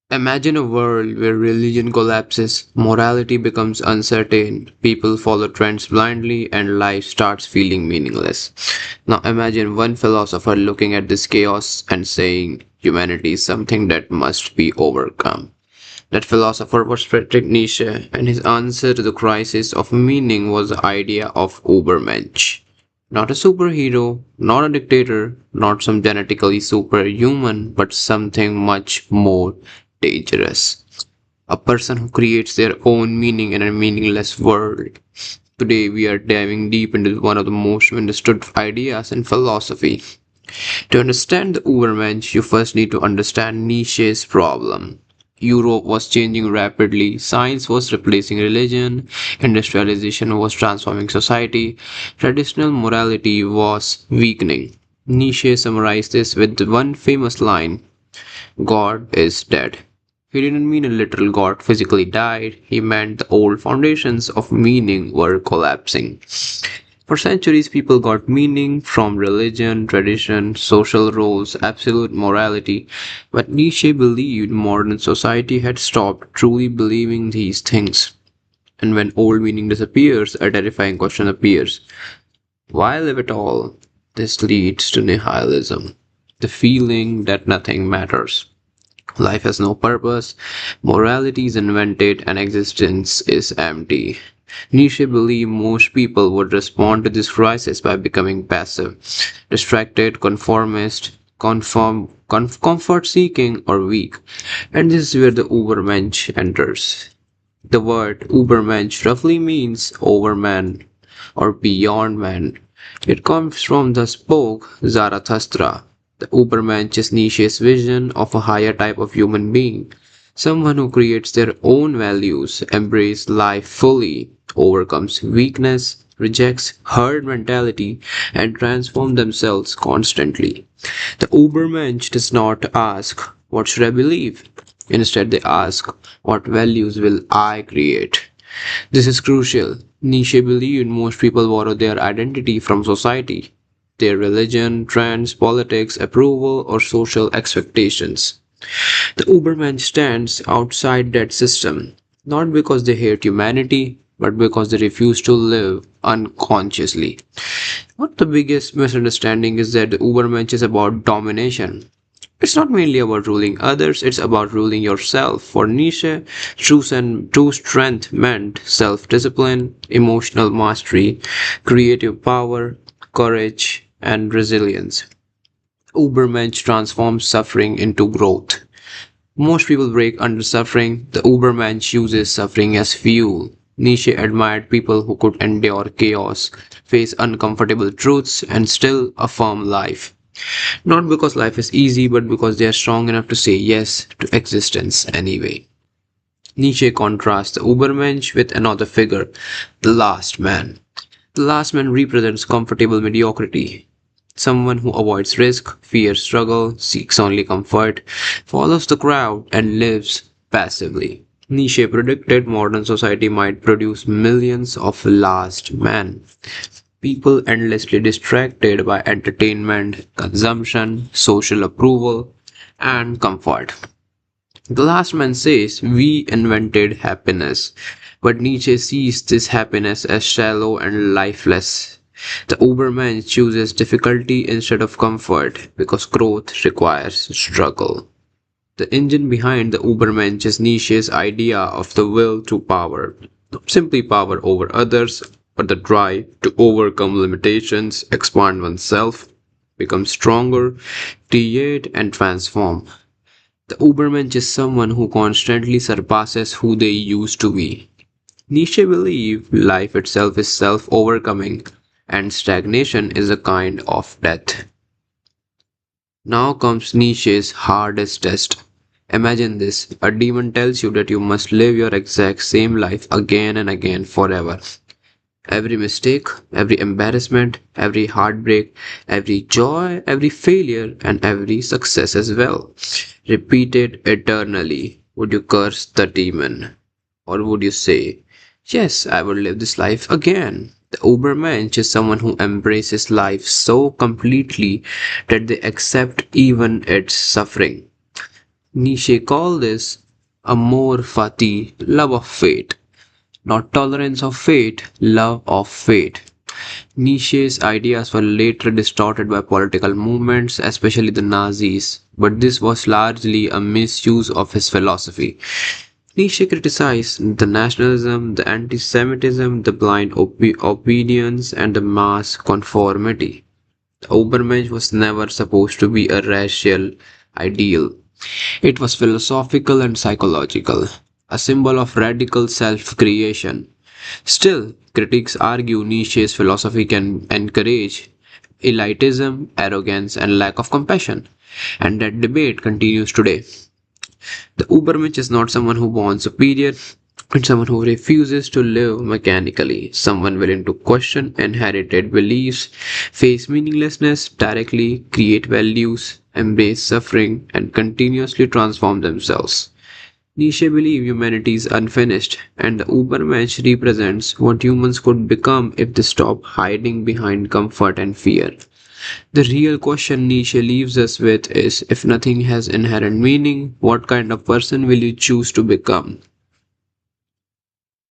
Imagine a world where religion collapses, morality becomes uncertain, people follow trends blindly, and life starts feeling meaningless. Now imagine one philosopher looking at this chaos and saying humanity is something that must be overcome. That philosopher was Friedrich Nietzsche, and his answer to the crisis of meaning was the idea of Übermensch. Not a superhero, not a dictator, not some genetically superhuman, but something much more dangerous. A person who creates their own meaning in a meaningless world. Today, we are diving deep into one of the most understood ideas in philosophy. To understand the Übermensch, you first need to understand Nietzsche's problem. Europe was changing rapidly, science was replacing religion, industrialization was transforming society, traditional morality was weakening. Nietzsche summarized this with one famous line: God is dead. He didn't mean a literal God physically died, he meant the old foundations of meaning were collapsing. For centuries, people got meaning from religion, tradition, social roles, absolute morality, but Nietzsche believed modern society had stopped truly believing these things. And when old meaning disappears, a terrifying question appears: why live at all? This leads to nihilism, the feeling that nothing matters. Life has no purpose, morality is invented, and existence is empty. Nietzsche believed most people would respond to this crisis by becoming passive, distracted, conformist, comfort seeking, or weak. And this is where the Übermensch enters. The word Übermensch roughly means overman or beyond man. It comes from the spoke Zarathustra. The Übermensch is Nietzsche's vision of a higher type of human being, someone who creates their own values, embraces life fully, overcomes weakness, rejects herd mentality, and transforms themselves constantly. The Übermensch does not ask, what should I believe? Instead, they ask, what values will I create? This is crucial. Nietzsche believed most people borrow their identity from society, their religion, trends, politics, approval, or social expectations. The Ubermen stands outside that system, not because they hate humanity, but because they refuse to live unconsciously. What the biggest misunderstanding is that the Ubermensch is about domination. It's not mainly about ruling others, it's about ruling yourself. For Nietzsche, true strength meant self discipline, emotional mastery, creative power, courage, and resilience. Ubermensch transforms suffering into growth. Most people break under suffering. The Ubermensch uses suffering as fuel. Nietzsche admired people who could endure chaos, face uncomfortable truths, and still affirm life. Not because life is easy, but because they are strong enough to say yes to existence anyway. Nietzsche contrasts the Ubermensch with another figure, the last man. The last man represents comfortable mediocrity. Someone who avoids risk, fears struggle, seeks only comfort, follows the crowd, and lives passively. Nietzsche predicted modern society might produce millions of last men. People endlessly distracted by entertainment, consumption, social approval, and comfort. The last man says, we invented happiness, but Nietzsche sees this happiness as shallow and lifeless. The Uberman chooses difficulty instead of comfort because growth requires struggle. The engine behind the Ubermensch is Nietzsche's idea of the will to power, not simply power over others, but the drive to overcome limitations, expand oneself, become stronger, create, and transform. The Ubermensch is someone who constantly surpasses who they used to be. Nietzsche believed life itself is self overcoming, and stagnation is a kind of death. Now comes Nietzsche's hardest test. Imagine this: a demon tells you that you must live your exact same life again and again forever. Every mistake, every embarrassment, every heartbreak, every joy, every failure, and every success as well. Repeated eternally. Would you curse the demon? Or would you say, yes, I will live this life again? The Ubermensch is someone who embraces life so completely that they accept even its suffering. Nietzsche called this amor fati, love of fate, not tolerance of fate, love of fate. Nietzsche's ideas were later distorted by political movements, especially the Nazis, but this was largely a misuse of his philosophy. Nietzsche criticized the nationalism, the anti-Semitism, the blind obedience, and the mass conformity. The Übermensch was never supposed to be a racial ideal. It was philosophical and psychological, a symbol of radical self-creation. Still, critics argue Nietzsche's philosophy can encourage elitism, arrogance, and lack of compassion, and that debate continues today. The Ubermensch is not someone who wants superior, it's someone who refuses to live mechanically, someone willing to question inherited beliefs, face meaninglessness directly, create values, embrace suffering, and continuously transform themselves. Nietzsche believed humanity is unfinished, and the Ubermensch represents what humans could become if they stop hiding behind comfort and fear. The real question Nietzsche leaves us with is if nothing has inherent meaning, what kind of person will you choose to become?